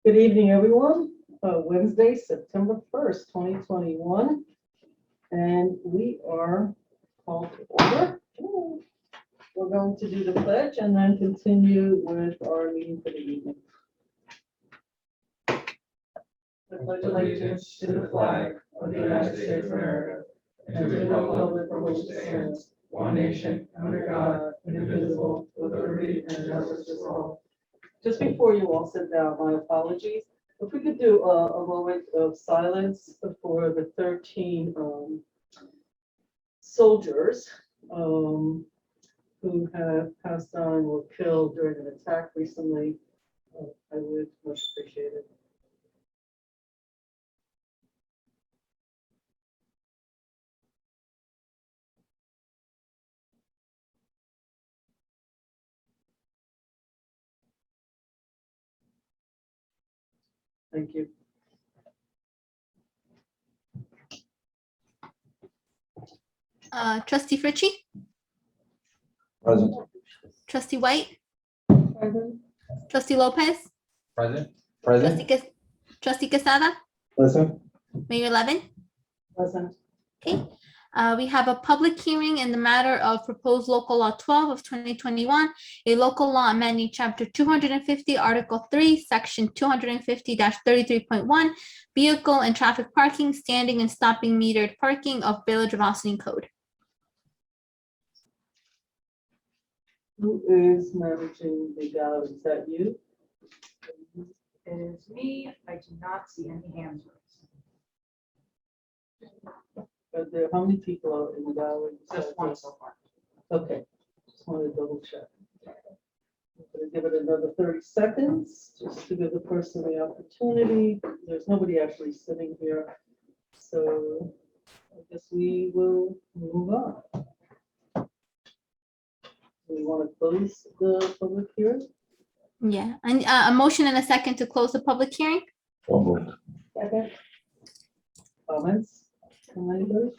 Good evening, everyone. Wednesday, September 1st, 2021. And we are called to order. We're going to do the pledge and then continue with our meeting for the evening. I pledge allegiance to the flag of the United States of America and to the republic for which it stands, one nation, under God, indivisible, with liberty and justice for all. Just before you all sit down, my apologies. If we could do a moment of silence for the 13 soldiers who have passed on or killed during an attack recently, I would much appreciate it. Thank you. Trustee Fritchie, Present. Trustee White, Present. Trustee Lopez, Present. Trustee Quesada, Present. Mayor Levin. Present. Okay. We have a public hearing in the matter of proposed local law 12 of 2021, a local law amending chapter 250, article 3, section 250-33.1, vehicle and traffic parking, standing and stopping metered parking of Village of Ossining Code. Who is managing the gallery? Is that you? It is me. I do not see any hands raised. Are there, how many people are in the gallery? Just one so far. Okay, just want to double check. I'm going to give it another 30 seconds, just to give the person the opportunity. There's nobody actually sitting here, so I guess we will move on. We want to close the public hearing? Yeah, and a motion and a second to close the public hearing. So moved. Second. Comments from anybody?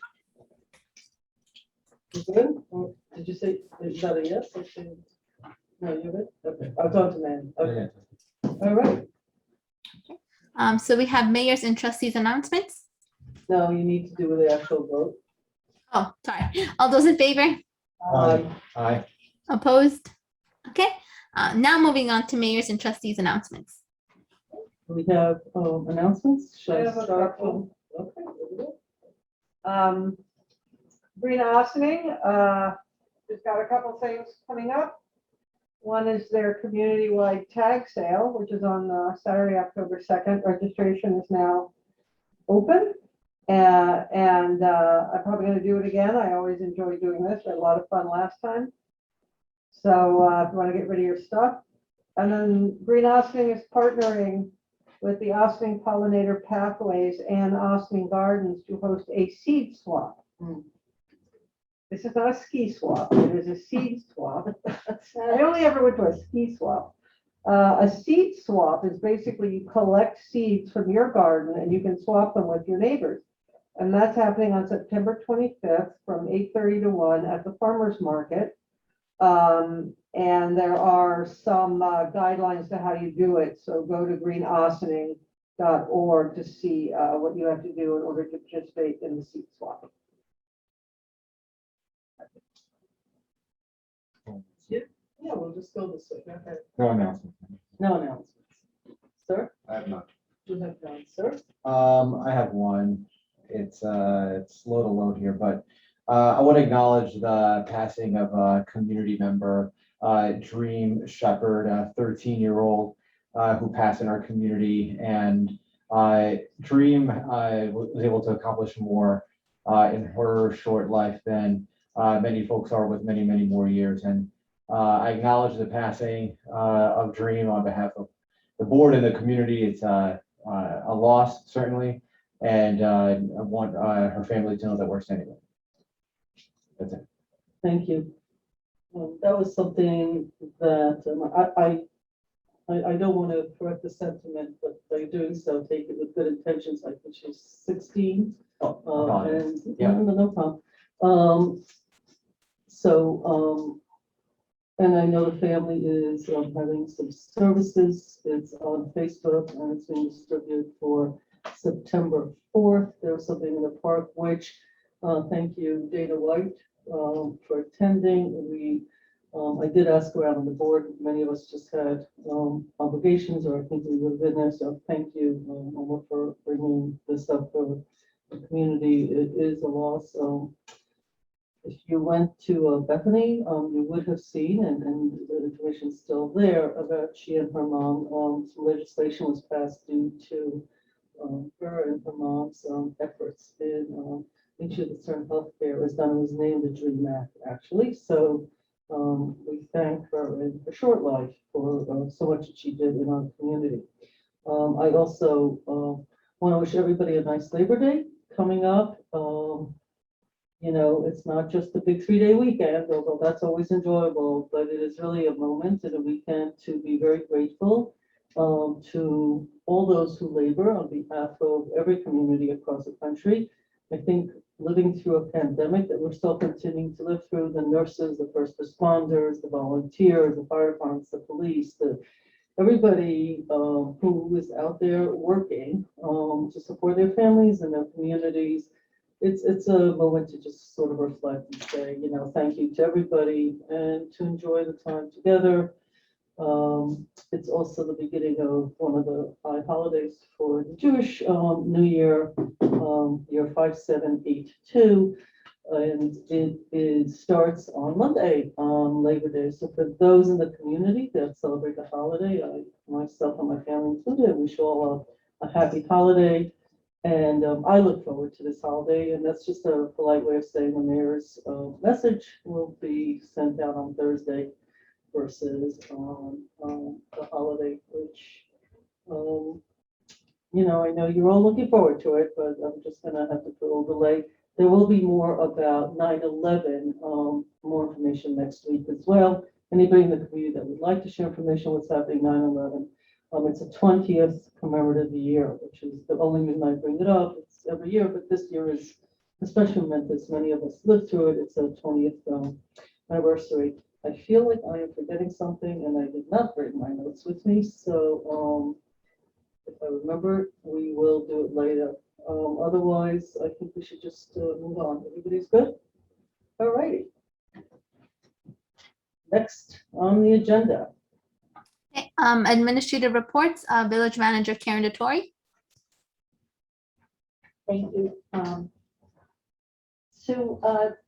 You good? Or did you say, is that a yes? Or should- No, you're good? Okay, I'll talk to Manny. Okay, all right. So we have mayor's and trustees announcements. Now you need to do the actual vote. Oh, sorry. All those in favor? Aye. Opposed? Okay. Now moving on to mayor's and trustees announcements. We have announcements. Should I I have a start couple. from? Okay, there we go. Green Ossining, has got a couple things coming up. One is their community-wide tag sale, which is on Saturday, October 2nd. Registration is now open. And I'm probably going to do it again. I always enjoy doing this. I had a lot of fun last time. So if you want to get rid of your stuff. And then Green Ossining is partnering with the Ossining Pollinator Pathways and Ossining Gardens to host a seed swap. This is not a ski swap, it is a seed swap. I only ever went to a ski swap. A seed swap is basically you collect seeds from your garden and you can swap them with your neighbors. And that's happening on September 25th from 8:30 to 1 at the farmer's market. And there are some guidelines to how you do it. So go to greenossining.org to see what you have to do in order to participate in the seed swap. Yeah, we'll just go this way. Go ahead. No announcement. No announcements. Sir, I have none. you have none, sir. I have one. It's slow to load here, but I want to acknowledge the passing of a community member, Dream Shepherd, a 13-year-old who passed in our community. And Dream was able to accomplish more in her short life than many folks are with many, many more years. And I acknowledge the passing of Dream on behalf of the board and the community. It's a loss, certainly. And I want her family to know that we're standing with her. That's it. Thank you. That was something that I don't want to correct the sentiment, but by doing so, take it with good intentions. I think she's 16. And Yeah. no problem. And I know the family is having some services. It's on Facebook and it's being distributed for September 4th. There was something in the park, which, thank you, Dana White, for attending. I did ask around on the board. Many of us just had obligations, or I think we would have been there. So thank you, Oma, for bringing this up for the community. It is a loss. If you went to Bethany, you would have seen, and the information's still there, about she and her mom. Some legislation was passed due to her and her mom's efforts in making sure that certain healthcare is done. It was named the Dream Act, actually. So we thank her in her short life for so much that she did in our community. I also want to wish everybody a nice Labor Day coming up. You know, it's not just a big 3-day weekend, although that's always enjoyable, but it is really a moment and a weekend to be very grateful to all those who labor on behalf of every community across the country. I think living through a pandemic that we're still continuing to live through, the nurses, the first responders, the volunteers, the fire departments, the police, everybody who is out there working to support their families and their communities. It's a moment to just sort of reflect and say, you know, thank you to everybody and to enjoy the time together. It's also the beginning of one of the high holidays for the Jewish New Year, year 5782, and it starts on Monday, on Labor Day. So for those in the community that celebrate the holiday, myself and my family included, wish you all a happy holiday. And I look forward to this holiday, and that's just a polite way of saying the mayor's message will be sent out on Thursday versus on the holiday, which, you know, I know you're all looking forward to it, but I'm just going to have to put a little delay. There will be more about 9/11, more information next week as well. Anybody in the community that would like to share information what's happening 9/11. It's the 20th commemorative year, which is the only reason I bring it up. It's every year, but this year is especially momentous. Many of us lived through it. It's a 20th anniversary. I feel like I am forgetting something, and I did not bring my notes with me. So if I remember, we will do it later. Otherwise, I think we should just move on. Everybody's good? All righty. Next on the agenda. Okay, administrative reports, Village Manager Karen DeTore. Thank you.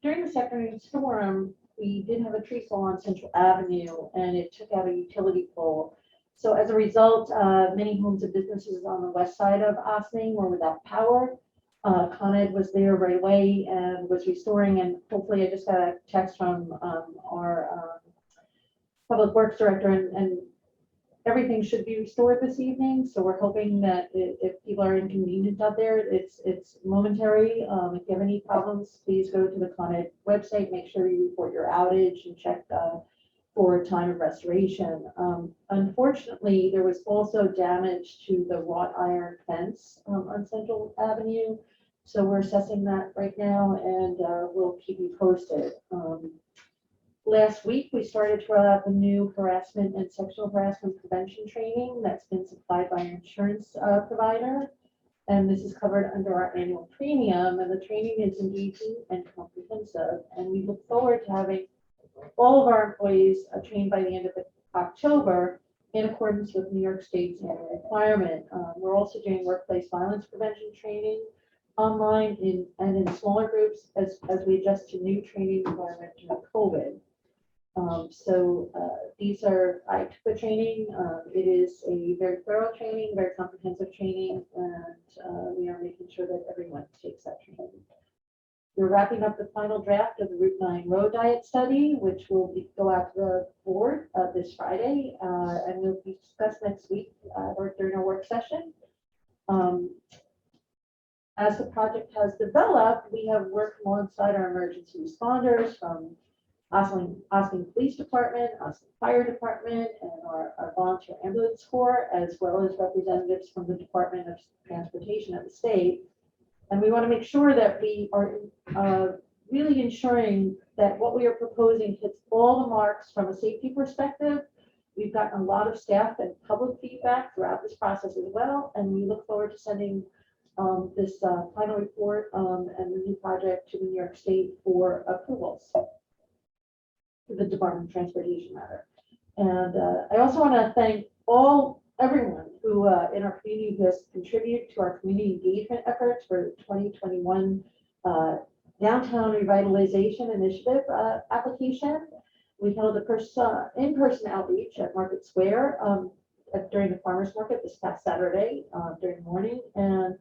During the second storm, we did have a tree fall on Central Avenue and it took out a utility pole. So as a result, many homes and businesses on the west side of Ossining were without power. Con Ed was there right away and was restoring, and hopefully I just got a text from our Public Works Director, and everything should be restored this evening. So we're hoping that if people are inconvenienced out there, it's momentary. If you have any problems, please go to the Con Ed website, make sure you report your outage and check for time of restoration. Unfortunately, there was also damage to the wrought iron fence on Central Avenue. So we're assessing that right now, and we'll keep you posted. Last week, we started to roll out the new harassment and sexual harassment prevention training that's been supplied by our insurance provider. And this is covered under our annual premium, and the training is engaging and comprehensive. And we look forward to having all of our employees trained by the end of October in accordance with New York State's annual requirement. We're also doing workplace violence prevention training online and in smaller groups as we adjust to new training environment during COVID. These are, I took the training. It is a very thorough training, very comprehensive training, and we are making sure that everyone takes that training. We're wrapping up the final draft of the Route 9 road diet study, which will go out to the board this Friday, and will be discussed next week or during our work session. As the project has developed, we have worked alongside our emergency responders from Ossining Police Department, Ossining Fire Department, and our volunteer ambulance corps, as well as representatives from the Department of Transportation of the state. And we want to make sure that we are really ensuring that what we are proposing hits all the marks from a safety perspective. We've gotten a lot of staff and public feedback throughout this process as well, and we look forward to sending this final report and the new project to the New York State for approvals to the Department of Transportation matter. And I also want to thank everyone who in our community who has contributed to our community engagement efforts for the 2021 Downtown Revitalization Initiative application. We held a in-person outreach at Market Square during the farmers market this past Saturday during the morning, and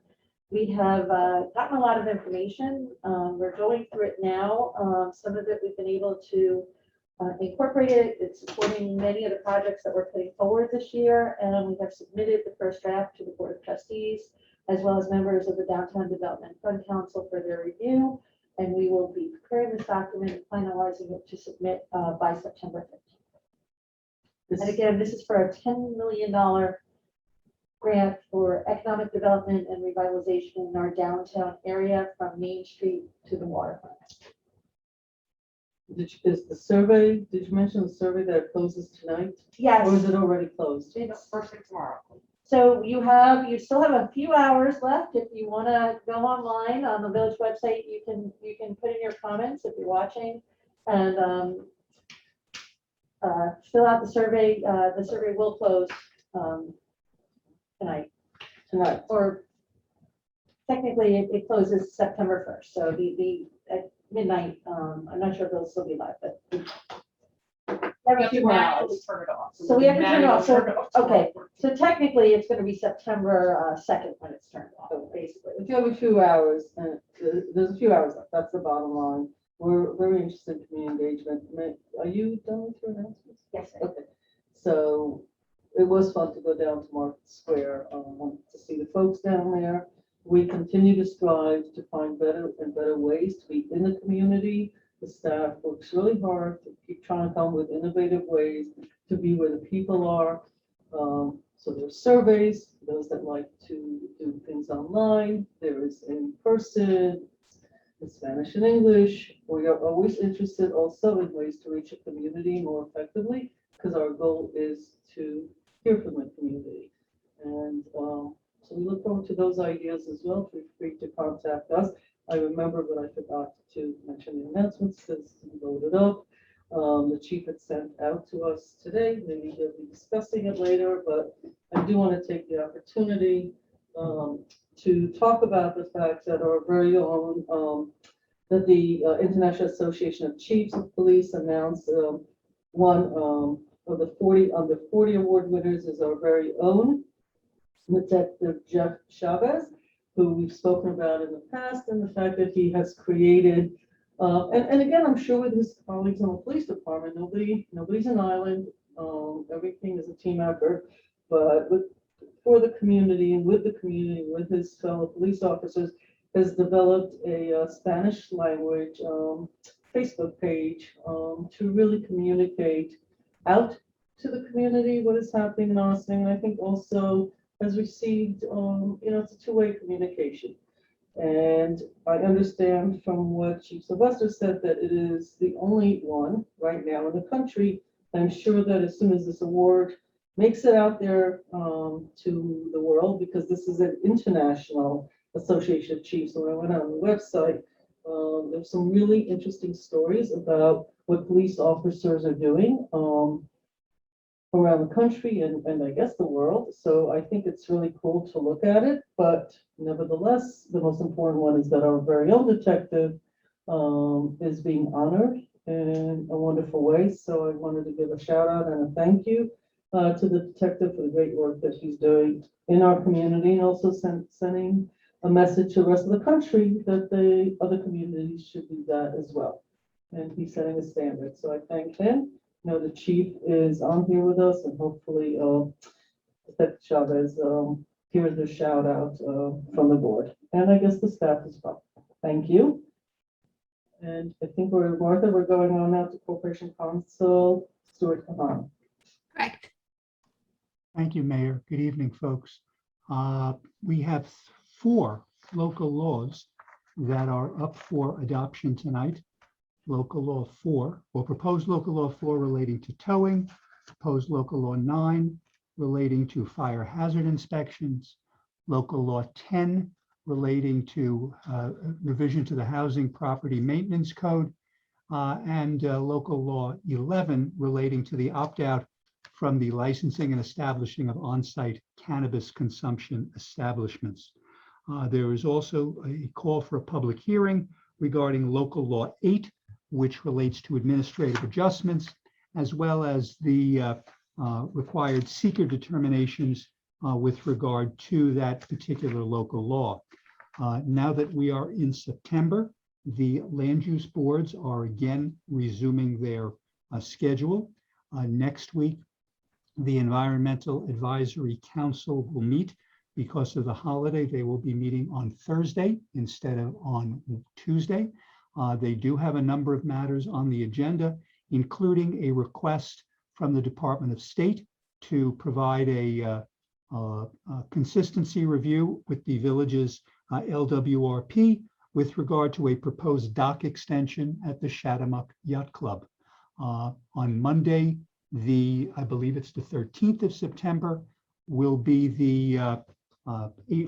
we have gotten a lot of information. We're going through it now. Some of it we've been able to incorporate it. It's supporting many of the projects that we're putting forward this year, and we have submitted the first draft to the Board of Trustees, as well as members of the Downtown Development Fund Council for their review. And we will be preparing this document and finalizing it to submit by September 15th. And again, this is for a $10 million grant for economic development and revitalization in our downtown area from Main Street to the waterfront. Did you mention the survey that closes tonight? Yes. Or is it already closed? It's first thing tomorrow. So you still have a few hours left. If you want to go online on the village website, you can put in your comments if you're watching and fill out the survey. The survey will close tonight, or technically it closes September 1st. So the at midnight. I'm not sure if they'll still be live, but every few more hours. Turn it off. So we have to turn it off. So, Turn it off. okay. So technically, it's going to be September 2nd when it's turned off, basically. If you have a few hours, there's a few hours left. That's the bottom line. We're very interested in community engagement. Are you done with your announcements? Yes. Okay. So it was fun to go down to Market Square to see the folks down there. We continue to strive to find better and better ways to be in the community. The staff works really hard to keep trying to come with innovative ways to be where the people are. So there's surveys, those that like to do things online. There is in person, in Spanish and English. We are always interested also in ways to reach a community more effectively, because our goal is to hear from the community. And so we look forward to those ideas as well. Feel free to contact us. I remember, but I forgot to mention the announcements because we loaded up. The chief had sent out to us today. Maybe he'll be discussing it later, but I do want to take the opportunity to talk about the fact that our very own, that the International Association of Chiefs of Police announced one of the 40 under 40 award winners is our very own Detective Jeff Chavez, who we've spoken about in the past, and the fact that he has created, and again, I'm sure with his colleagues in the police department, nobody's an island. Everything is a team effort, but for the community and with the community, with his fellow police officers, has developed a Spanish language Facebook page to really communicate out to the community what is happening in Ossining. I think also has received, it's a two-way communication. And I understand from what Chief Sylvester said that it is the only one right now in the country. I'm sure that as soon as this award makes it out there to the world, because this is an international association of chiefs. So when I went on the website, there's some really interesting stories about what police officers are doing around the country and I guess the world. So I think it's really cool to look at it, but nevertheless, the most important one is that our very own detective is being honored in a wonderful way. So I wanted to give a shout out and a thank you to the detective for the great work that he's doing in our community, and also sending a message to the rest of the country that the other communities should do that as well. And he's setting a standard. So I thank him. The chief is on here with us, and hopefully Detective Chavez hears the shout out from the board, and I guess the staff as well. Thank you. And I think we're going on now to Corporation Counsel, Stuart Kahan. Correct. Thank you, Mayor. Good evening, folks. We have 4 local laws that are up for adoption tonight. Local Law 4, or Proposed Local Law 4 relating to towing, Proposed Local Law 9 relating to fire hazard inspections, Local Law 10 relating to revision to the Housing Property Maintenance Code, and Local Law 11 relating to the opt-out from the licensing and establishing of on-site cannabis consumption establishments. There is also a call for a public hearing regarding Local Law 8, which relates to administrative adjustments, as well as the required seeker determinations with regard to that particular local law. Now that we are in September, the land use boards are again resuming their schedule. Next week, the Environmental Advisory Council will meet. Because of the holiday, they will be meeting on Thursday instead of on Tuesday. They do have a number of matters on the agenda, including a request from the Department of State to provide a consistency review with the village's LWRP with regard to a proposed dock extension at the Chatham Yacht Club. On Monday, I believe it's the 13th of September, will be the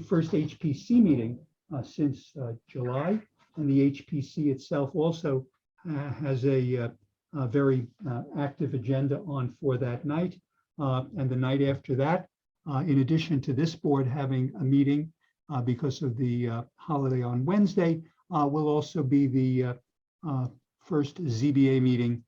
first HPC meeting since July. And the HPC itself also has a very active agenda on for that night. And the night after that, in addition to this board having a meeting because of the holiday on Wednesday, will also be the first ZBA meeting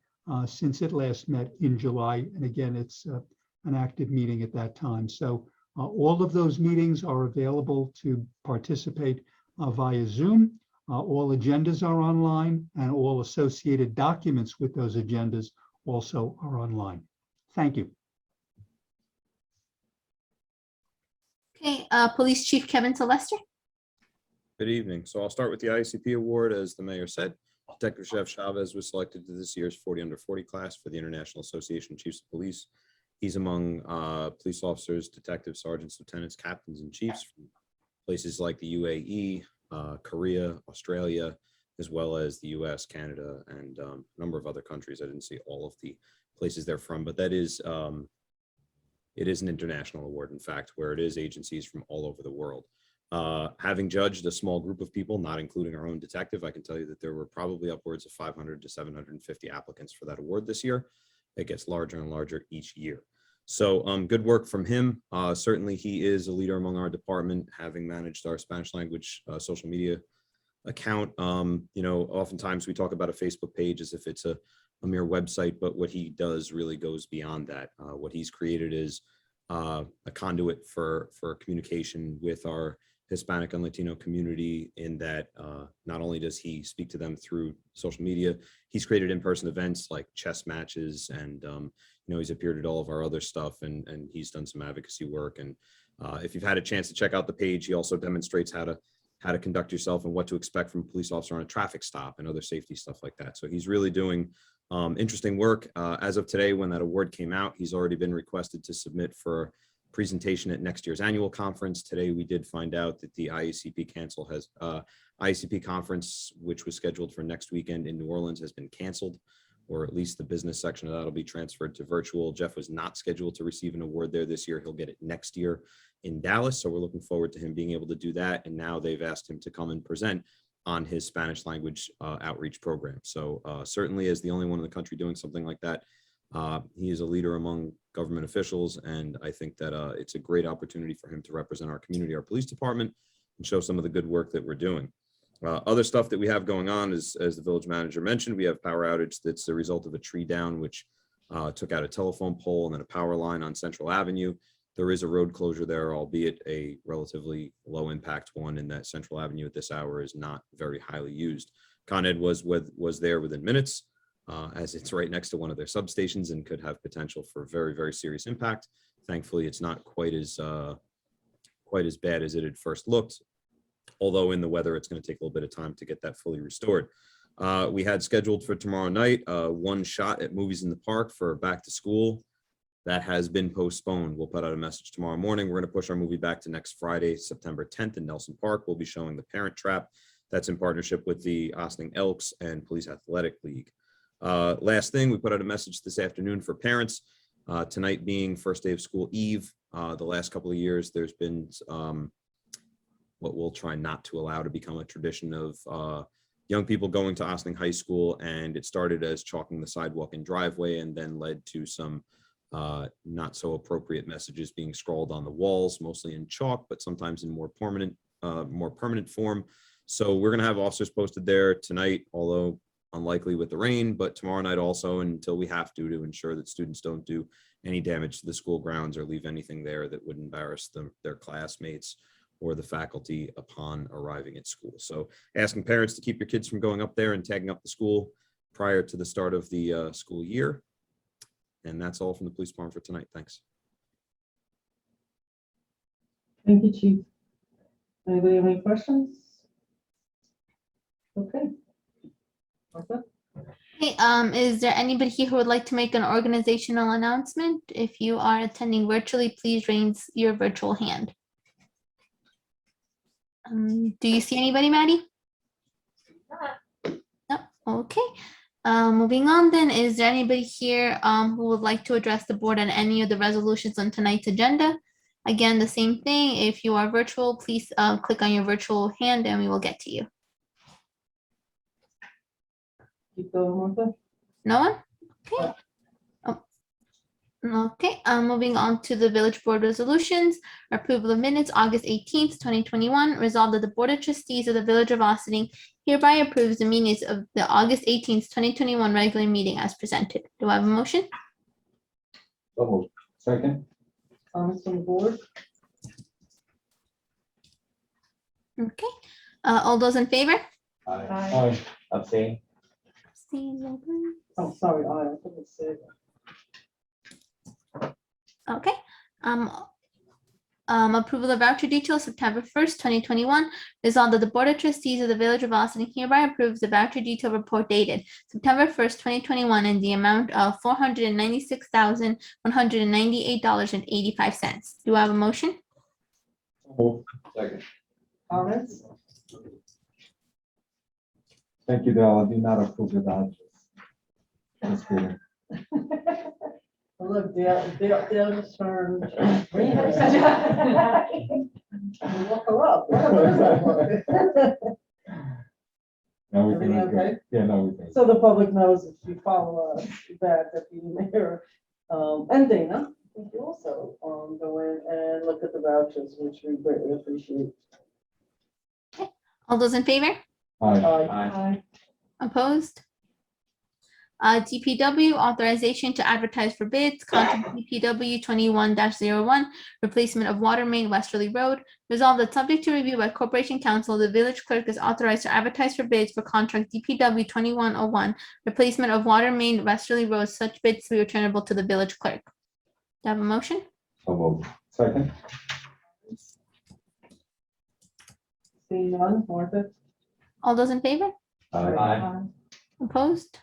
since it last met in July. And again, it's an active meeting at that time. So all of those meetings are available to participate via Zoom. All agendas are online, and all associated documents with those agendas also are online. Thank you. Okay, Police Chief Kevin Sylvester. Good evening. So I'll start with the Icp Award. As the mayor said, Detective Chef Chavez was selected to this year's 40 under 40 class for the International Association of Chiefs of Police. He's among police officers, detectives, sergeants, lieutenants, captains, and chiefs from places like the UAE, Korea, Australia, as well as the US, Canada, and a number of other countries. I didn't see all of the places they're from, but that is, it is an international award, in fact, where it is agencies from all over the world. Having judged a small group of people, not including our own detective, I can tell you that there were probably upwards of 500 to 750 applicants for that award this year. It gets larger and larger each year. So good work from him. Certainly he is a leader among our department, having managed our Spanish language social media account. You know, oftentimes we talk about a Facebook page as if it's a mere website, but what he does really goes beyond that. What he's created is a conduit for communication with our Hispanic and Latino community, in that not only does he speak to them through social media, he's created in-person events like chess matches, and you know, he's appeared at all of our other stuff, and he's done some advocacy work. And if you've had a chance to check out the page, he also demonstrates how to conduct yourself and what to expect from a police officer on a traffic stop and other safety stuff like that. So he's really doing interesting work. As of today, when that award came out, he's already been requested to submit for presentation at next year's annual conference. Today, we did find out that the Icp Council has Icp conference, which was scheduled for next weekend in New Orleans, has been canceled, or at least the business section of that will be transferred to virtual. Jeff was not scheduled to receive an award there this year. He'll get it next year in Dallas. So we're looking forward to him being able to do that. And now they've asked him to come and present on his Spanish language outreach program. So certainly, as the only one in the country doing something like that, he is a leader among government officials, and I think that it's a great opportunity for him to represent our community, our police department, and show some of the good work that we're doing. Other stuff that we have going on is, as the village manager mentioned, we have power outage that's the result of a tree down, which took out a telephone pole and then a power line on Central Avenue. There is a road closure there, albeit a relatively low impact one, in that Central Avenue at this hour is not very highly used. Con Ed was there within minutes, as it's right next to one of their substations and could have potential for very, very serious impact. Thankfully, it's not quite as bad as it had first looked, although in the weather, it's going to take a little bit of time to get that fully restored. We had scheduled for tomorrow night one shot at Movies in the Park for back to school. That has been postponed. We'll put out a message tomorrow morning. We're going to push our movie back to next Friday, September 10th in Nelson Park. We'll be showing The Parent Trap. That's in partnership with the Ossining Elks and Police Athletic League. Last thing, we put out a message this afternoon for parents. Tonight being first day of school eve, the last couple of years, there's been what we'll try not to allow to become a tradition of young people going to Ossining High School, and it started as chalking the sidewalk and driveway and then led to some not so appropriate messages being scrawled on the walls, mostly in chalk, but sometimes in more permanent form. So we're gonna have officers posted there tonight, although unlikely with the rain, but tomorrow night also until we have to ensure that students don't do any damage to the school grounds or leave anything there that would embarrass their classmates or the faculty upon arriving at school. So asking parents to keep your kids from going up there and tagging up the school prior to the start of the school year. And that's all from the police department for tonight. Thanks. Thank you, Chief. Anybody have any questions? Okay. Martha? Hey, is there anybody here who would like to make an organizational announcement? If you are attending virtually, please raise your virtual hand. Do you see anybody, Maddie? No. Okay. Moving on then, is there anybody here who would like to address the board on any of the resolutions on tonight's agenda? Again, the same thing. If you are virtual, please click on your virtual hand and we will get to you. Keep going, Martha. No one? Okay. Okay, moving on to the village board resolutions. Approval of minutes, August 18th, 2021. Resolved that the Board of Trustees of the Village of Ossining hereby approves the minutes of the August 18th, 2021 regular meeting as presented. Do I have a motion? So moved. Second. Comments from the board? Okay, all those in favor? Aye. Abstain. Oh, sorry, I couldn't say that. Okay. Approval of voucher details, September 1st, 2021. Resolved that the Board of Trustees of the Village of Ossining hereby approves the voucher detail report dated September 1st, 2021 in the amount of $496,198.85. Do I have a motion? So moved. Second. Comments? Thank you, Bill. I do not approve the vouchers. That's good. Well, look, Dale just turned. Look her up. What is that? No, we Everything can. okay? Yeah, no, we can. So the public knows if you follow us, that Deputy Mayor and Dana, thank you also, go in and look at the vouchers, which we greatly appreciate. All those in favor? Aye. Opposed? DPW-Authorization to advertise for bids, contract DPW 21-01, replacement of water main Westerly Road. Resolved that subject to review by Corporation Counsel, the village clerk is authorized to advertise for bids for contract DPW 2101, replacement of water main Westerly Road. Such bids to be returnable to the village clerk. Do I have a motion? So moved. Second. Seeing none, Martha? All those in favor? Aye. Opposed?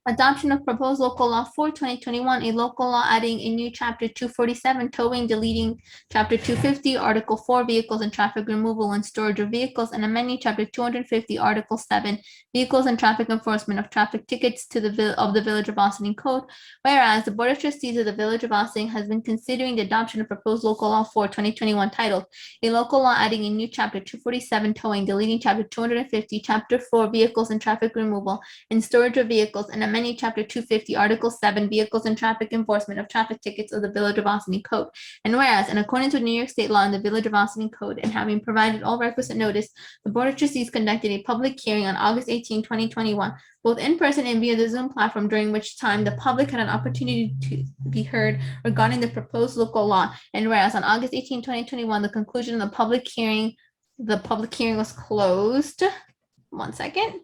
Adoption of proposed local law 4/2021, a local law adding a new chapter 247, towing, deleting chapter 250, article 4, vehicles and traffic removal and storage of vehicles, and amending chapter 250, article 7, vehicles and traffic enforcement of traffic tickets to the Village of Ossining Code. Whereas the Board of Trustees of the Village of Ossining has been considering the adoption of proposed local law 4/2021 titled a local law adding a new chapter 247, towing, deleting chapter 250, chapter 4, vehicles and traffic removal and storage of vehicles, and amending chapter 250, article 7, vehicles and traffic enforcement of traffic tickets of the Village of Ossining Code. And whereas, in accordance with New York State law and the Village of Ossining Code, and having provided all requisite notice, the Board of Trustees conducted a public hearing on August 18, 2021, both in person and via the Zoom platform, during which time the public had an opportunity to be heard regarding the proposed local law. And whereas on August 18, 2021, the conclusion of the public hearing was closed. One second.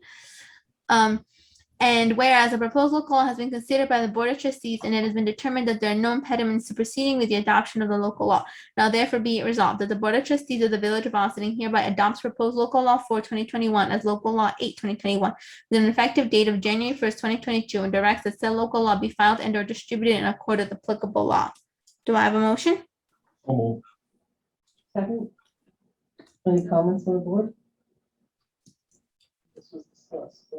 And whereas a proposed local law has been considered by the Board of Trustees and it has been determined that there are no impediments to proceeding with the adoption of the local law. Now therefore be it resolved that the Board of Trustees of the Village of Ossining hereby adopts proposed local law 4/2021 as local law 8/2021 with an effective date of January 1st, 2022, and directs that said local law be filed and or distributed in accordance with applicable law. Do I have a motion? So moved. Second, Any comments on the board? This was discussed.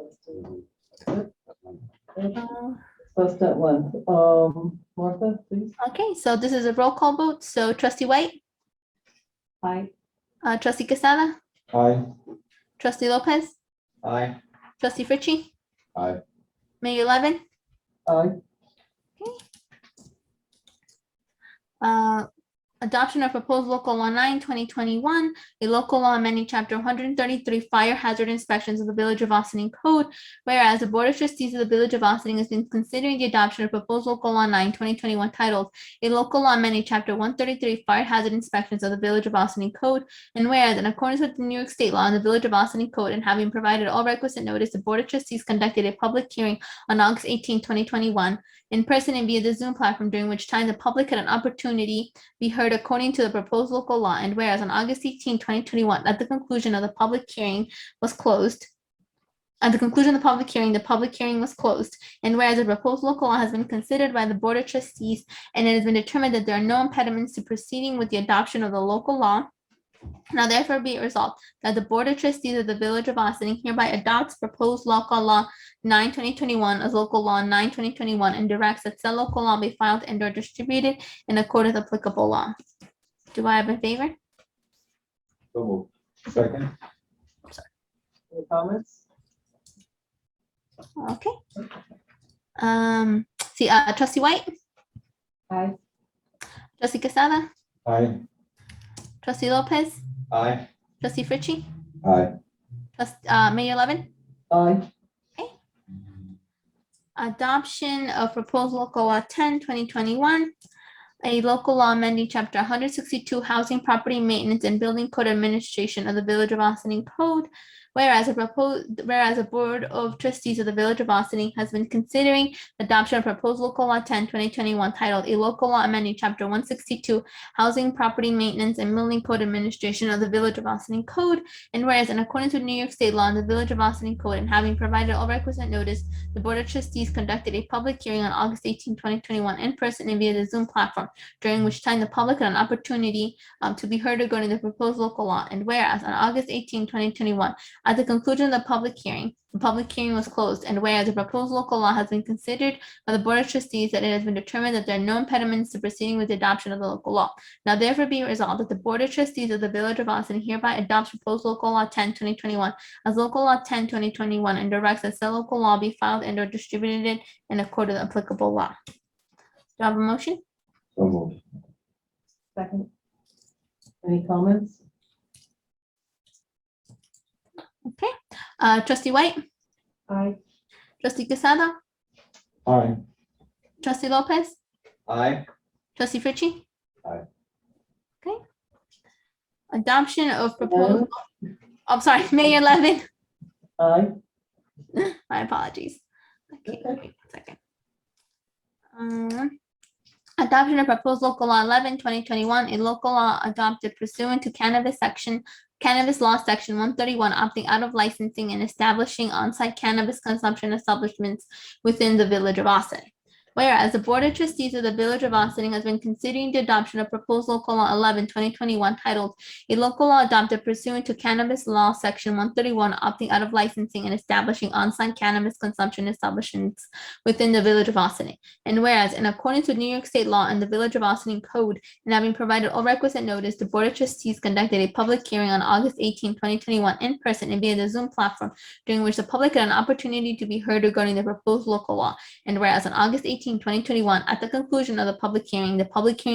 Discussed at length. Martha, please. Okay, so this is a roll call vote. So trustee White, Aye. trustee Casada, Aye. trustee Lopez, Aye. trustee Fritchie, Aye. Mayor Levin. Aye. Adoption of proposed local law 9, 2021, a local law amending chapter 133 fire hazard inspections of the Village of Ossining Code. Whereas the Board of Trustees of the Village of Ossining has been considering the adoption of proposed local law 9, 2021 titled a local law amending chapter 133 fire hazard inspections of the Village of Ossining Code. And whereas in accordance with the New York State law and the Village of Ossining Code and having provided all requisite notice, the Board of Trustees conducted a public hearing on August 18, 2021 in person and via the Zoom platform, during which time the public had an opportunity be heard according to the proposed local law. And whereas on August 18, 2021, at the conclusion of the public hearing was closed. At the conclusion of the public hearing was closed. And whereas the proposed local law has been considered by the Board of Trustees and it has been determined that there are no impediments to proceeding with the adoption of the local law. Now therefore be it resolved that the Board of Trustees of the Village of Ossining hereby adopts proposed local law 9, 2021 as local law 9, 2021 and directs that said local law be filed and or distributed in accordance with applicable law. Do I have a favor? So moved. Second. Any comments? Okay. Trustee White, Aye. trustee Casada, Aye. trustee Lopez, Aye. trustee Fritchie, Aye. Mayor Levin. Aye. Adoption of proposed local law 10, 2021, a local law amending chapter 162 housing, property maintenance and building code administration of the Village of Ossining Code. Whereas the Board of Trustees of the Village of Ossining has been considering adoption of proposed local law 10, 2021 titled a local law amending chapter 162 housing, property maintenance and building code administration of the Village of Ossining Code. And whereas in accordance with New York State law and the Village of Ossining Code and having provided all requisite notice, the Board of Trustees conducted a public hearing on August 18, 2021 in person and via the Zoom platform, during which time the public had an opportunity to be heard regarding the proposed local law. And whereas on August 18, 2021, at the conclusion of the public hearing was closed. And whereas the proposed local law has been considered by the Board of Trustees, that it has been determined that there are no impediments to proceeding with the adoption of the local law. Now therefore be resolved that the Board of Trustees of the Village of Ossining hereby adopts proposed local law 10, 2021 as local law 10, 2021 and directs that said local law be filed and or distributed in accordance with applicable law. Do I have a motion? So moved. Second. Any comments? Okay. Trustee White, Aye. trustee Casada, Aye. trustee Lopez, Aye. trustee Fritchie. Aye. Okay. Adoption of proposed, I'm sorry, Mayor Levin. Aye. My apologies. Okay, wait 1 second. Adoption of proposed local law 11, 2021, a local law adopted pursuant to Cannabis Law Section 131, opting out of licensing and establishing on-site cannabis consumption establishments within the Village of Ossining. Whereas the Board of Trustees of the Village of Ossining has been considering the adoption of proposed local law 11, 2021 titled a local law adopted pursuant to Cannabis Law Section 131, opting out of licensing and establishing on-site cannabis consumption establishments within the Village of Ossining. And whereas in accordance with New York State law and the Village of Ossining Code and having provided all requisite notice, the Board of Trustees conducted a public hearing on August 18, 2021 in person and via the Zoom platform, during which the public had an opportunity to be heard regarding the proposed local law. And whereas on August 18, 2021, at the conclusion of the public hearing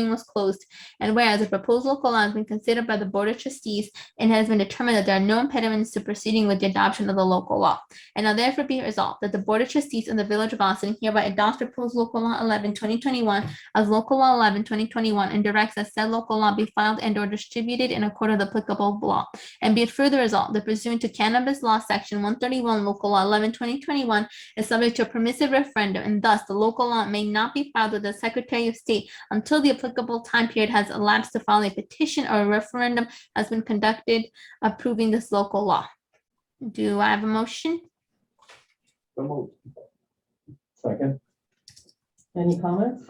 was closed. And whereas the proposed local law has been considered by the Board of Trustees and has been determined that there are no impediments to proceeding with the adoption of the local law. And now therefore be resolved that the Board of Trustees of the Village of Ossining hereby adopts proposed local law 11, 2021 as local law 11, 2021 and directs that said local law be filed and or distributed in accordance with applicable law. And be it further resolved that pursuant to Cannabis Law Section 131, local law 11, 2021 is subject to a permissive referendum, and thus the local law may not be filed with the Secretary of State until the applicable time period has elapsed to file a petition or a referendum has been conducted approving this local law. Do I have a motion? So moved. Second. Any comments?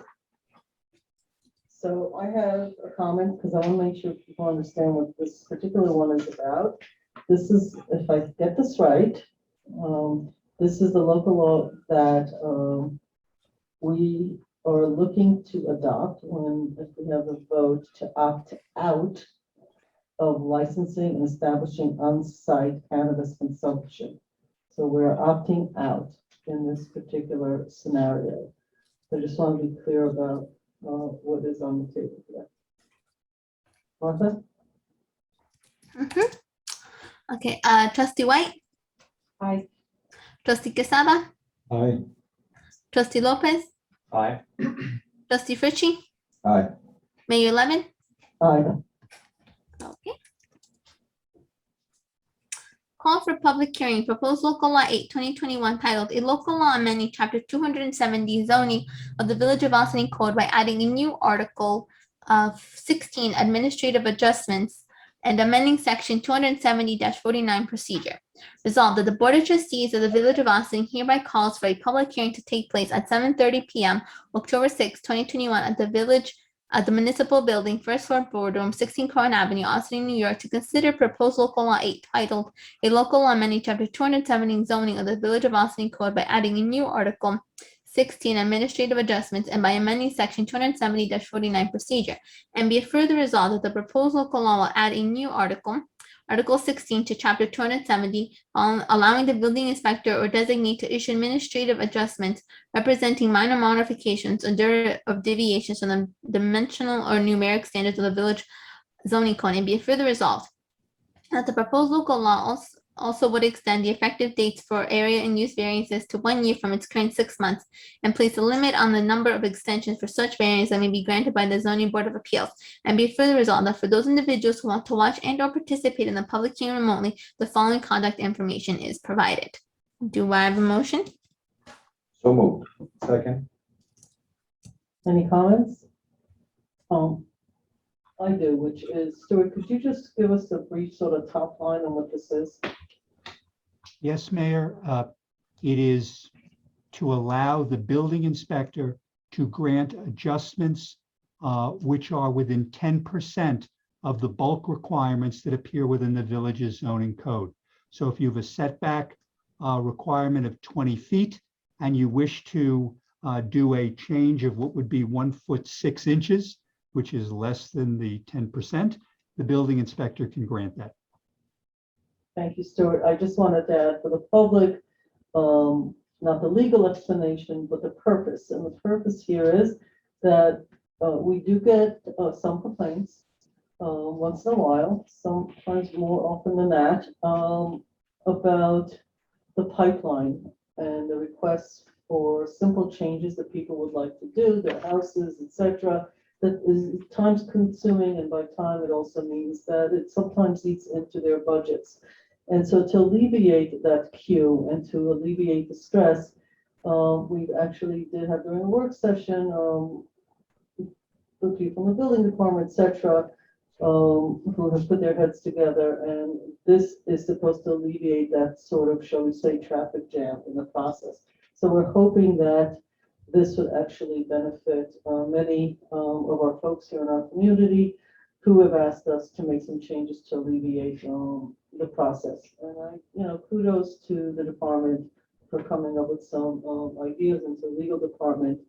So I have a comment because I want to make sure people understand what this particular one is about. This is, if I get this right, this is the local law that we are looking to adopt when, if we have a vote to opt out of licensing and establishing on-site cannabis consumption. So we're opting out in this particular scenario. I just want to be clear about what is on the table today. Martha? Mhm. Okay, trustee White, Aye. trustee Quesada, Aye. trustee Lopez, Aye. trustee Fritchie, Aye. Mayor Lemon. Aye. Okay. Call for public hearing, proposed local law 8, 2021, titled A Local Law Amending Chapter 270 Zoning of the Village of Ossining Code by adding a new article of 16 Administrative Adjustments and amending section 270-49 procedure. Resolved that the Board of Trustees of the Village of Ossining hereby calls for a public hearing to take place at 7:30 p.m. October 6, 2021 at the Municipal Building, first floor boardroom, 16 Cohen Avenue, Ossining, New York, to consider proposed local law 8 titled A Local Law Amending Chapter 270 Zoning of the Village of Ossining Code by adding a new article 16 Administrative Adjustments and by amending section 270-49 procedure. And be it further resolved that the proposed local law will add a new Article 16 to Chapter 270, allowing the building inspector or designee to issue administrative adjustments representing minor modifications of deviations from the dimensional or numeric standards of the village zoning code. And be it further resolved that the proposed local law also would extend the effective dates for area and use variances to 1 year from its current 6 months and place a limit on the number of extensions for such variants that may be granted by the Zoning Board of Appeals. And be it further resolved that for those individuals who want to watch and or participate in the public hearing remotely, the following contact information is provided. Do I have a motion? So moved. Second. Any comments? I do, which is, Stuart, could you just give us a brief sort of top line on what this is? Yes, Mayor, it is to allow the building inspector to grant adjustments which are within 10% of the bulk requirements that appear within the village's zoning code. So if you have a setback requirement of 20 feet and you wish to do a change of what would be 1 foot 6 inches, which is less than the 10%, the building inspector can grant that. Thank you, Stuart. I just wanted to add for the public, not the legal explanation, but the purpose. And the purpose here is that we do get some complaints once in a while, sometimes more often than that, about the pipeline and the requests for simple changes that people would like to do, their houses, etc. That is time consuming, and by time it also means that it sometimes eats into their budgets. And so to alleviate that queue and to alleviate the stress, we actually did have during a work session, the people from the building department, etc., who have put their heads together, and this is supposed to alleviate that sort of, shall we say, traffic jam in the process. So we're hoping that this would actually benefit many of our folks here in our community who have asked us to make some changes to alleviate the process. And kudos to the department for coming up with some ideas, and to the legal department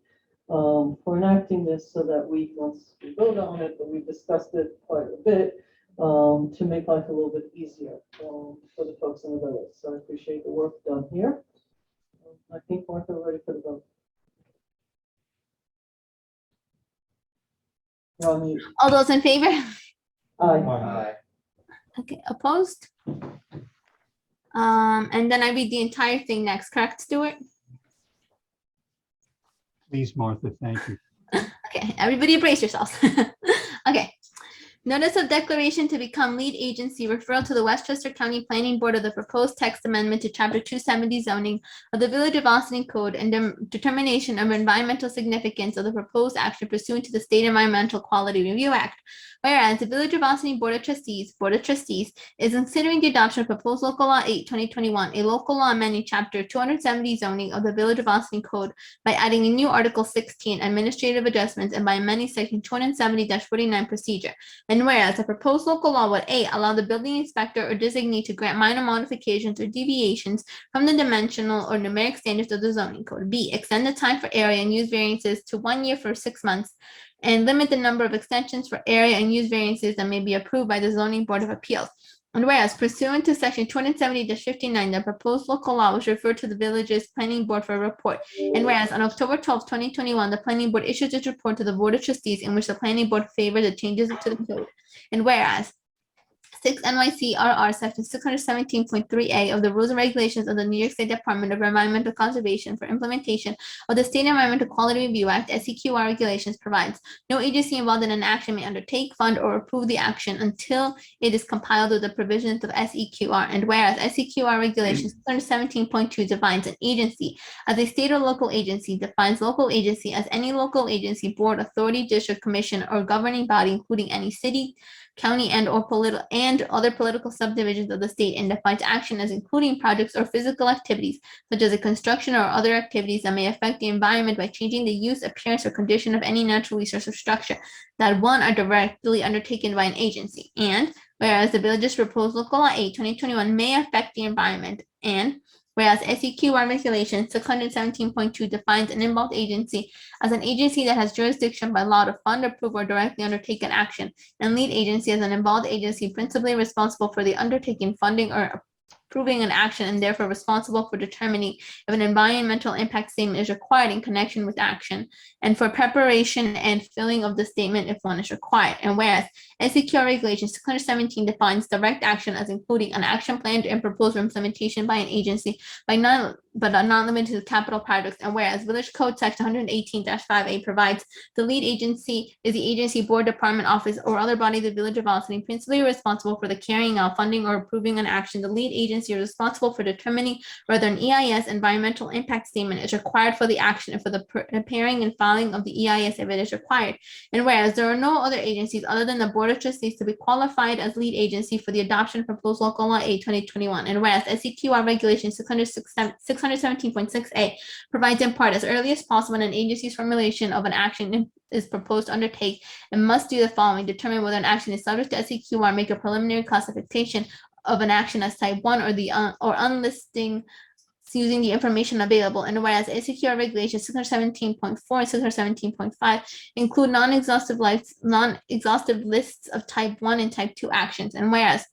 for enacting this so that once we vote on it, but we've discussed it quite a bit, to make life a little bit easier for the folks in the village. So I appreciate the work done here. I think Martha, we're ready for the vote. You're on mute. All those in favor? Aye. Okay, opposed? And then I read the entire thing next, correct, Stuart? Please, Martha, thank you. Okay, everybody brace yourselves. Okay. Notice of declaration to become lead agency, referral to the Westchester County Planning Board of the proposed text amendment to Chapter 270 zoning of the Village of Ossining Code and determination of environmental significance of the proposed action pursuant to the State Environmental Quality Review Act. Whereas the Village of Ossining Board of Trustees is considering the adoption of proposed local law 8, 2021, a local law amending Chapter 270 zoning of the Village of Ossining Code by adding a new Article 16, administrative adjustments, and by amending Section 270-49 procedure. And whereas the proposed local law would A, allow the building inspector or designee to grant minor modifications or deviations from the dimensional or numeric standards of the zoning code. B, extend the time for area and use variances to 1 year for 6 months and limit the number of extensions for area and use variances that may be approved by the zoning board of appeals. And whereas pursuant to Section 270-59, the proposed local law was referred to the village's planning board for a report. And whereas on October 12, 2021, the planning board issued its report to the board of trustees in which the planning board favored the changes to the code. And whereas 6 NYC-RR Section 617.3A of the Rules and Regulations of the New York State Department of Environmental Conservation for implementation of the State Environmental Quality Review Act, SEQR regulations provides no agency involved in an action may undertake, fund, or approve the action until it is compiled with the provisions of SEQR. And whereas SEQR regulations 617.2 defines an agency as a state or local agency, defines local agency as any local agency, board, authority, district, commission, or governing body, including any city, county, and other political subdivisions of the state, and defines action as including projects or physical activities such as a construction or other activities that may affect the environment by changing the use, appearance, or condition of any natural resource or structure that one are directly undertaken by an agency. And whereas the village's proposed local law 8, 2021 may affect the environment, and whereas SEQR regulation 617.2 defines an involved agency as an agency that has jurisdiction by law to fund, approve, or directly undertake an action, and lead agency as an involved agency principally responsible for the undertaking, funding, or approving an action, and therefore responsible for determining if an environmental impact statement is required in connection with action, and for preparation and filling of the statement if one is required. And whereas SEQR regulation 617 defines direct action as including an action planned and proposed for implementation by an agency but not limited to capital projects. And whereas Village Code Section 118-5A provides the lead agency is the agency, board, department, office, or other body of the Village of Ossining principally responsible for the carrying out, funding, or approving an action. The lead agency is responsible for determining whether an EIS environmental impact statement is required for the action and for the preparing and filing of the EIS if it is required. And whereas there are no other agencies other than the Board of Trustees to be qualified as lead agency for the adoption of proposed local law 8, 2021. And whereas SEQR regulation 617.6A provides in part as early as possible when an agency's formulation of an action is proposed to undertake and must do the following: determine whether an action is subject to SEQR, make a preliminary classification of an action as type 1 or unlisting using the information available. And whereas SEQR regulation 617.4 and 617.5 include non-exhaustive lists of type 1 and type 2 actions. And whereas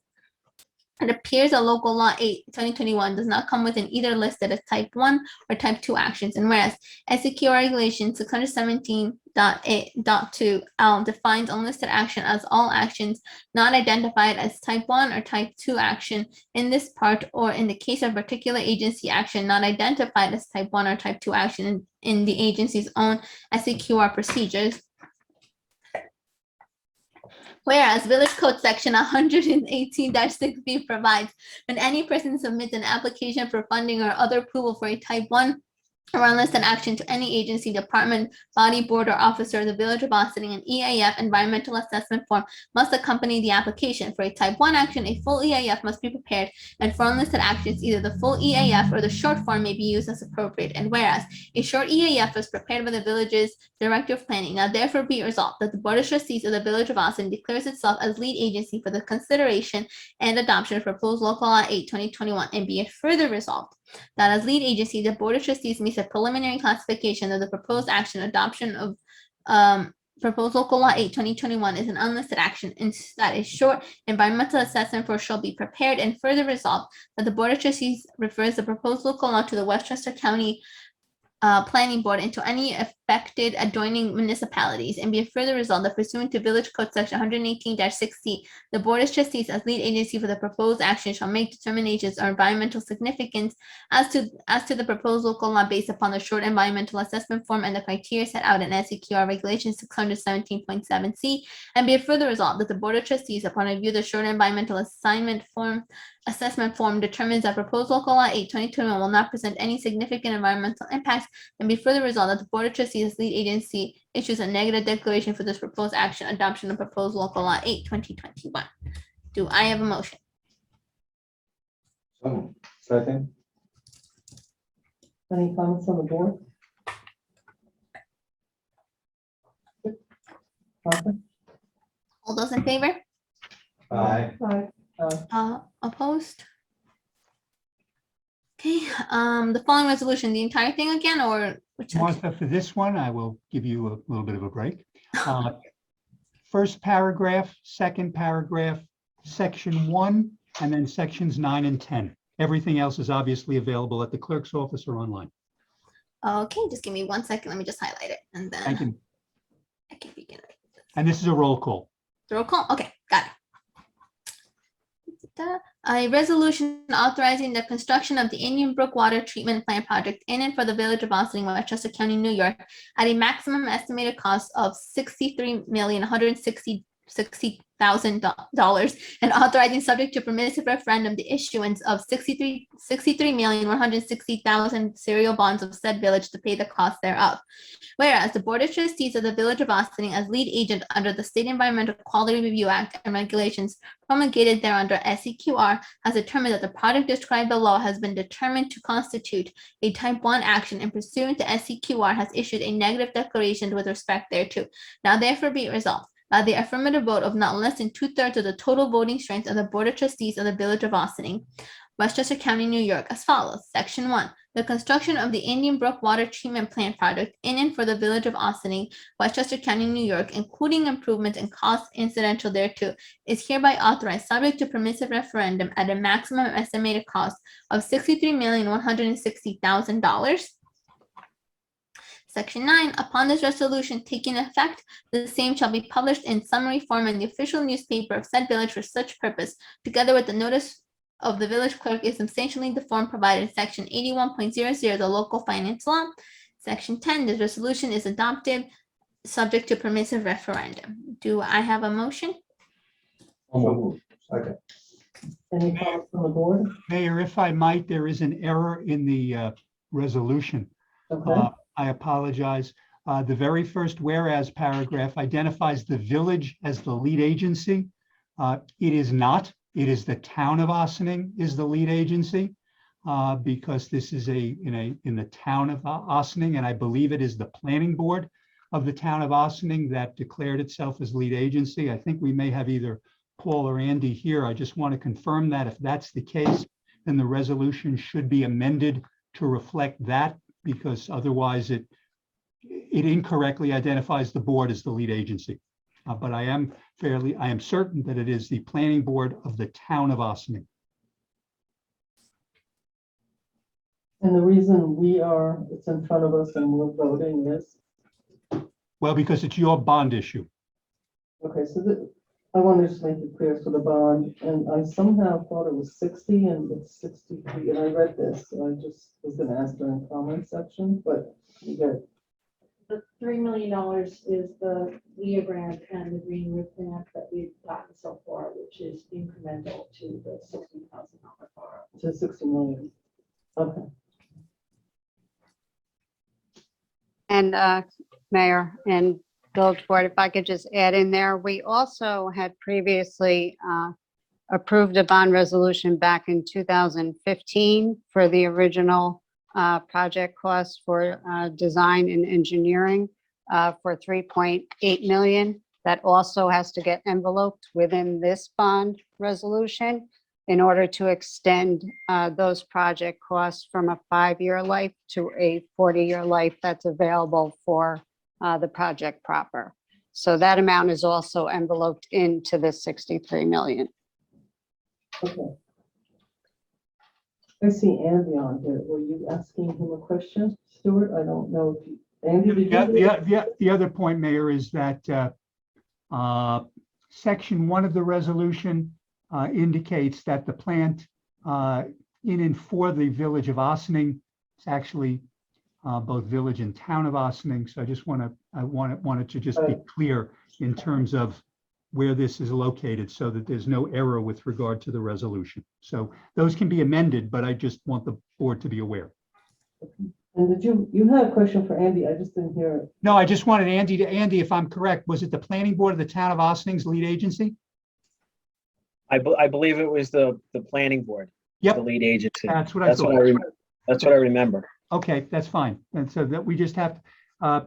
it appears that local law 8, 2021 does not come within either listed as type 1 or type 2 actions. And whereas SEQR regulation 617.8.2L defines unlisted action as all actions not identified as type 1 or type 2 action in this part, or in the case of particular agency action not identified as type 1 or type 2 action in the agency's own SEQR procedures. Whereas Village Code Section 118-6B provides when any person submits an application for funding or other approval for a type 1 or unlisted action to any agency, department, body, board, or officer of the Village of Ossining, an EAF environmental assessment form must accompany the application. For a type 1 action, a full EAF must be prepared, and for unlisted actions, either the full EAF or the short form may be used as appropriate. And whereas a short EAF is prepared by the village's Director of Planning, now therefore be resolved that the Board of Trustees of the Village of Ossining declares itself as lead agency for the consideration and adoption of proposed local law 8, 2021, and be it further resolved that as lead agency, the Board of Trustees makes a preliminary classification of the proposed action adoption of proposed local law 8, 2021 is an unlisted action, and that a short environmental assessment for shall be prepared, and further resolved that the Board of Trustees refers the proposed local law to the Westchester County Planning Board, and to any effect affected adjoining municipalities, and be it further resolved that pursuant to Village Code Section 118-60, the Board of Trustees as lead agency for the proposed action shall make determinations of environmental significance as to the proposed local law based upon the short environmental assessment form and the criteria set out in SEQR Regulation 617.7C, and be it further resolved that the Board of Trustees, upon review of the short environmental assessment form, determines that proposed local law 8/2021 will not present any significant environmental impacts, and be further resolved that the Board of Trustees as lead agency issues a negative declaration for this proposed action, adoption of proposed local law 8/2021. Do I have a motion? So, second. Any comments on the board? Martha? All those in favor? Aye. Opposed? Okay, the following resolution, the entire thing again, or which section? Martha, for this one, I will give you a little bit of a break. First paragraph, second paragraph, section 1, and then sections 9 and 10. Everything else is obviously available at the clerk's office or online. Okay, just give me 1 second. Let me just highlight it and Thank then you. I can begin. And this is a roll call. Roll call. Okay, got it. A resolution authorizing the construction of the Indian Brook Water Treatment Plant project in and for the Village of Ossining, Westchester County, New York, at a maximum estimated cost of $63,160,000, and authorizing, subject to permissive referendum, the issuance of 63,160,000 serial bonds of said village to pay the cost thereof. Whereas the Board of Trustees of the Village of Ossining, as lead agent under the State Environmental Quality Review Act and regulations promulgated thereunder SEQR, has determined that the project described below has been determined to constitute a type 1 action, and pursuant to SEQR has issued a negative declaration with respect thereto. Now therefore be it resolved by the affirmative vote of not less than 2/3 of the total voting strength of the Board of Trustees of the Village of Ossining, Westchester County, New York, as follows. Section 1. The construction of the Indian Brook Water Treatment Plant project in and for the Village of Ossining, Westchester County, New York, including improvements and costs incidental thereto, is hereby authorized, subject to permissive referendum, at a maximum estimated cost of $63,160,000. Section 9, upon this resolution taking effect, the same shall be published in summary form in the official newspaper of said village for such purpose, together with the notice of the village clerk is substantially the form provided in section 81.00 of the local finance law. Section 10, this resolution is adopted subject to permissive referendum. Do I have a motion? Second. Any comments on the board? Mayor, if I might, there is an error in the resolution. Okay, I apologize. The very first whereas paragraph identifies the village as the lead agency. It is not. It is the town of Ossining is the lead agency, because this is in the town of Ossining, and I believe it is the planning board of the town of Ossining that declared itself as lead agency. I think we may have either Paul or Andy here. I just want to confirm that if that's the case, then the resolution should be amended to reflect that, because otherwise it incorrectly identifies the board as the lead agency. But I am certain that it is the planning board of the town of Ossining. and the reason it's in front of us and we're voting is, Well, because it's your bond issue. okay, so I want to just make it clear for the bond, and I somehow thought it was 60 and it's 63, and I read this, so I just was gonna ask during the comment section, but you get, The $3 million is the WIA grant and the Green Roof grant that we've gotten so far, which is incremental to the $60,000 borrow. to 60 million. Okay, And Mayor and Village Board, if I could just add in there, we also had previously approved a bond resolution back in 2015 for the original project cost for design and engineering for 3.8 million. That also has to get enveloped within this bond resolution in order to extend those project costs from a 5-year life to a 40-year life that's available for the project proper. So that amount is also enveloped into the 63 million. okay. I see Andy on here. Were you asking him a question, Stuart? I don't know if you, Andy, did you? The other point, Mayor, is that Section 1 of the resolution indicates that the plant in and for the village of Ossining, it's actually both village and town of Ossining. So I wanted to just be clear in terms of where this is located so that there's no error with regard to the resolution. So those can be amended, but I just want the board to be aware. And did you had a question for Andy? I just didn't hear it. No, I just wanted Andy, if I'm correct, was it the planning board of the town of Ossining's lead agency? I believe it was the planning board, Yep, the lead agency. that's what I That's what thought. that's what I remember. Okay, that's fine. And so that we just have,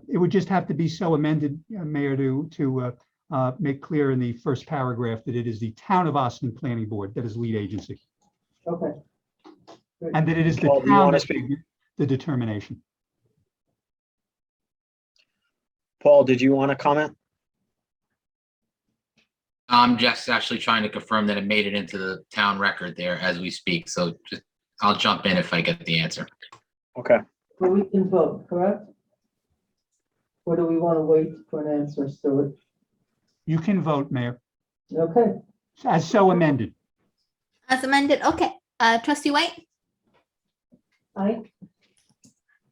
it would just have to be so amended, Mayor, to make clear in the first paragraph that it is the town of Ossining Planning Board that is lead agency, Okay. and that it is the Paul, do you town wanna that speak? made the determination. Paul, did you want to comment? I'm just actually trying to confirm that it made it into the town record there as we speak. So just, I'll jump in if I get the answer. Okay. But we can vote, correct? Or do we want to wait for an answer, Stuart? You can vote, Mayor, Okay. as so amended. As amended, okay. Trustee White, Aye.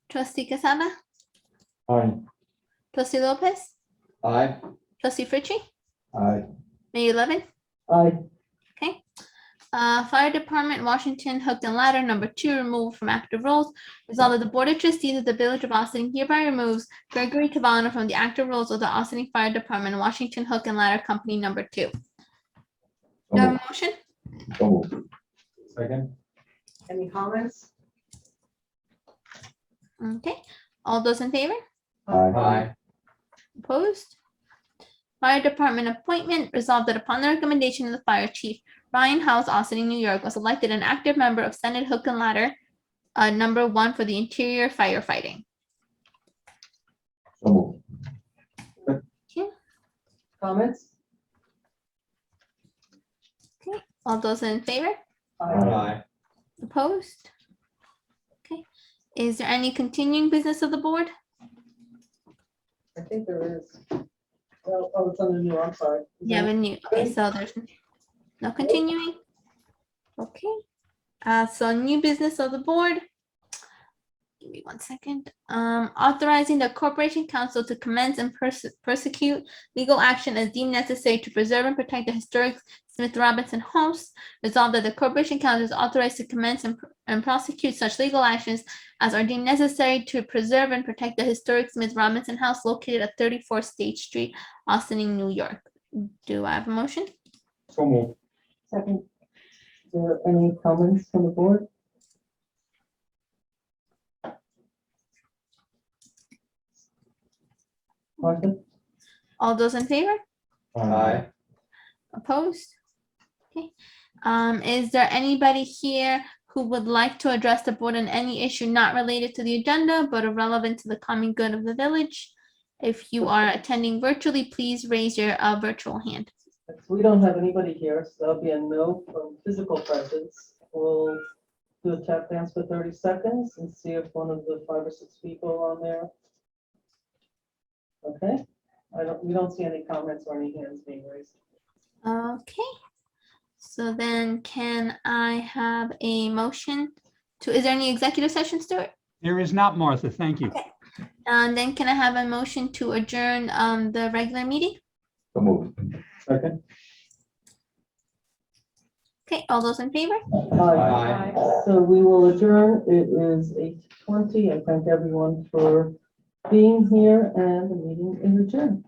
trustee Casada, Aye. trustee Lopez, Aye. trustee Fritchie, Aye. Mayor Levin. Aye. Fire Department, Washington Hook and Ladder, number 2, removed from active roles. Resolved that the Board of Trustees of the Village of Ossining hereby removes Gregory Cavano from the active roles of the Ossining Fire Department, Washington Hook and Ladder Company, number 2. Do you have a motion? Second. Any comments? Okay, all those in favor? Aye. Opposed? Fire Department appointment, resolved that upon the recommendation of the Fire Chief, Ryan House, Ossining, New York, was elected an active member of Senate Hook and Ladder, number 1 for the interior firefighting. Comments? All those in favor? Aye. Opposed? Okay, is there any continuing business of the board? I think there is. Oh, it's on the new, I'm sorry. Is Yeah, there- but new, okay, so there's no continuing. Okay, so new business of the board. Give me 1 second. Authorizing the Corporation Counsel to commence and prosecute legal action as deemed necessary to preserve and protect the historic Smith Robinson House. Resolved that the Corporation Counsel is authorized to commence and prosecute such legal actions as are deemed necessary to preserve and protect the historic Smith Robinson House located at 34 State Street, Ossining, New York. Do I have a motion? So moved. Second. Is there any comments from the board? Martha? All those in favor? Aye. Opposed? Okay. Is there anybody here who would like to address the board on any issue not related to the agenda, but are relevant to the common good of the village? If you are attending virtually, please raise your virtual hand. We don't have anybody here, so there'll be a no from physical presence. We'll do a tap dance for 30 seconds and see if one of the 5 or 6 people on there. Okay, we don't see any comments or any hands being raised. Okay. So then can I have a motion to, is there any executive session, Stuart? There is not, Martha. Thank you. And then can I have a motion to adjourn the regular meeting? So moved. Second. Okay, all those in favor? Aye. So we will adjourn. It is 8:20. I thank everyone for being here and the meeting is adjourned.